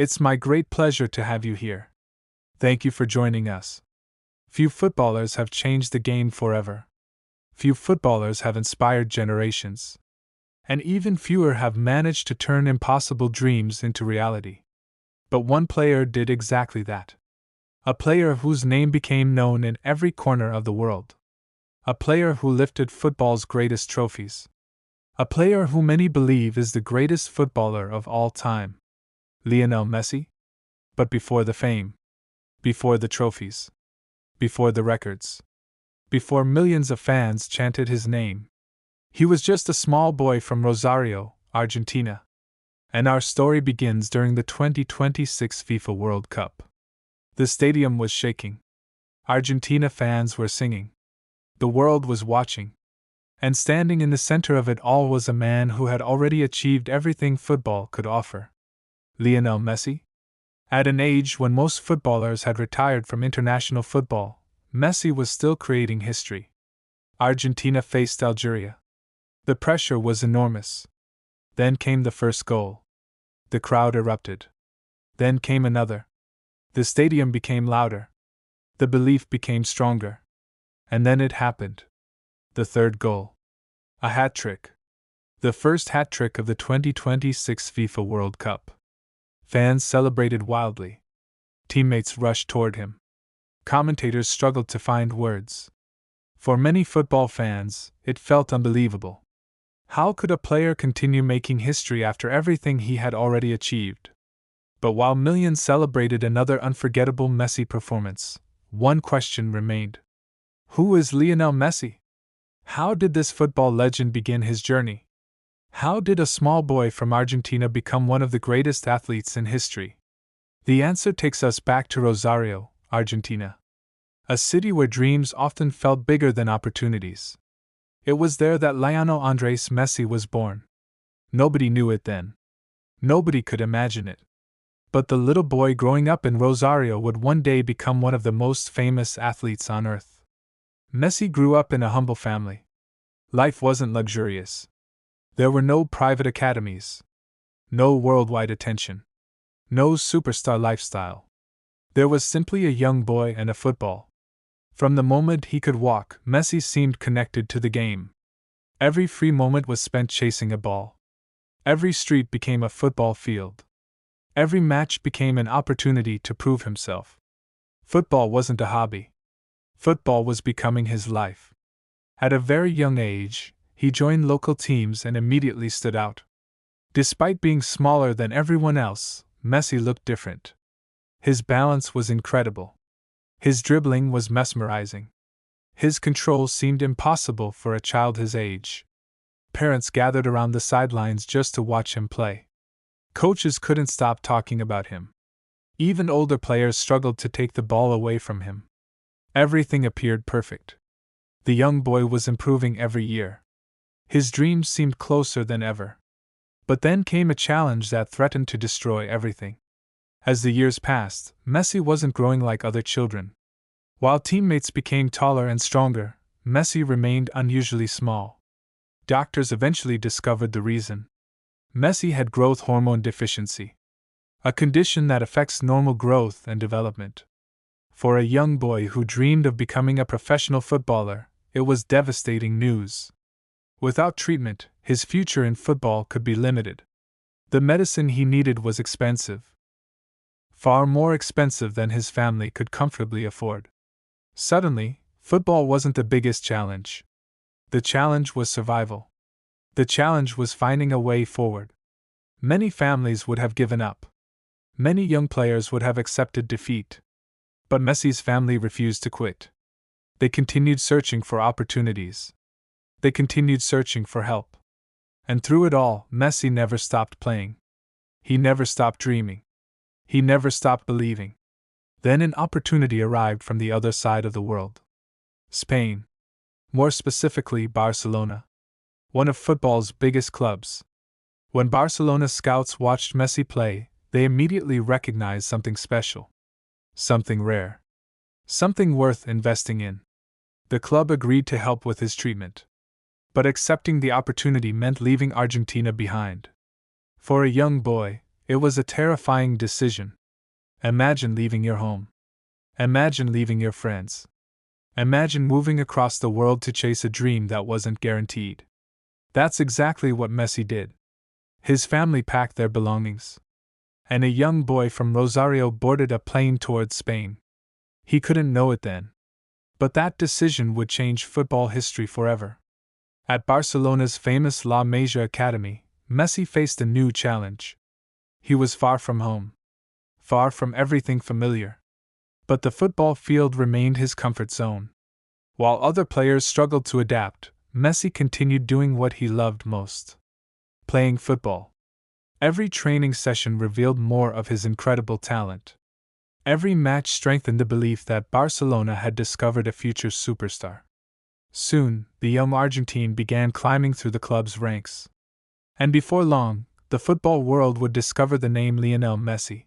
It's my great pleasure to have you here. Thank you for joining us. Few footballers have changed the game forever. Few footballers have inspired generations. And even fewer have managed to turn impossible dreams into reality. But one player did exactly that. A player whose name became known in every corner of the world. A player who lifted football's greatest trophies. A player who many believe is the greatest footballer of all time. Lionel Messi? But before the fame, before the trophies, before the records, before millions of fans chanted his name, he was just a small boy from Rosario, Argentina. And our story begins during the 2026 FIFA World Cup. The stadium was shaking. Argentina fans were singing. The world was watching. And standing in the center of it all was a man who had already achieved everything football could offer. Lionel Messi? At an age when most footballers had retired from international football, Messi was still creating history. Argentina faced Algeria. The pressure was enormous. Then came the first goal. The crowd erupted. Then came another. The stadium became louder. The belief became stronger. And then it happened. The third goal. A hat-trick. The first hat-trick of the 2026 FIFA World Cup. Fans celebrated wildly. Teammates rushed toward him. Commentators struggled to find words. For many football fans, it felt unbelievable. How could a player continue making history after everything he had already achieved? But while millions celebrated another unforgettable Messi performance, one question remained. Who is Lionel Messi? How did this football legend begin his journey? How did a small boy from Argentina become one of the greatest athletes in history? The answer takes us back to Rosario, Argentina. A city where dreams often felt bigger than opportunities. It was there that Leonel Andres Messi was born. Nobody knew it then. Nobody could imagine it. But the little boy growing up in Rosario would one day become one of the most famous athletes on earth. Messi grew up in a humble family. Life wasn't luxurious. There were no private academies. No worldwide attention. No superstar lifestyle. There was simply a young boy and a football. From the moment he could walk, Messi seemed connected to the game. Every free moment was spent chasing a ball. Every street became a football field. Every match became an opportunity to prove himself. Football wasn't a hobby. Football was becoming his life. At a very young age, he joined local teams and immediately stood out. Despite being smaller than everyone else, Messi looked different. His balance was incredible. His dribbling was mesmerizing. His control seemed impossible for a child his age. Parents gathered around the sidelines just to watch him play. Coaches couldn't stop talking about him. Even older players struggled to take the ball away from him. Everything appeared perfect. The young boy was improving every year. His dreams seemed closer than ever. But then came a challenge that threatened to destroy everything. As the years passed, Messi wasn't growing like other children. While teammates became taller and stronger, Messi remained unusually small. Doctors eventually discovered the reason. Messi had growth hormone deficiency, a condition that affects normal growth and development. For a young boy who dreamed of becoming a professional footballer, it was devastating news. Without treatment, his future in football could be limited. The medicine he needed was expensive. Far more expensive than his family could comfortably afford. Suddenly, football wasn't the biggest challenge. The challenge was survival. The challenge was finding a way forward. Many families would have given up. Many young players would have accepted defeat. But Messi's family refused to quit. They continued searching for opportunities. They continued searching for help. And through it all, Messi never stopped playing. He never stopped dreaming. He never stopped believing. Then an opportunity arrived from the other side of the world. Spain. More specifically, Barcelona. One of football's biggest clubs. When Barcelona scouts watched Messi play, they immediately recognized something special. Something rare. Something worth investing in. The club agreed to help with his treatment. But accepting the opportunity meant leaving Argentina behind. For a young boy, It was a terrifying decision. Imagine leaving your home. Imagine leaving your friends. Imagine moving across the world to chase a dream that wasn't guaranteed. That's exactly what Messi did. His family packed their belongings, and a young boy from Rosario boarded a plane towards Spain. He couldn't know it then, but that decision would change football history forever. At Barcelona's famous La Masia Academy, Messi faced a new challenge. He was far from home, far from everything familiar. But the football field remained his comfort zone. While other players struggled to adapt, Messi continued doing what he loved most: playing football. Every training session revealed more of his incredible talent. Every match strengthened the belief that Barcelona had discovered a future superstar. Soon, the young Argentine began climbing through the club's ranks. And before long, the football world would discover the name Lionel Messi.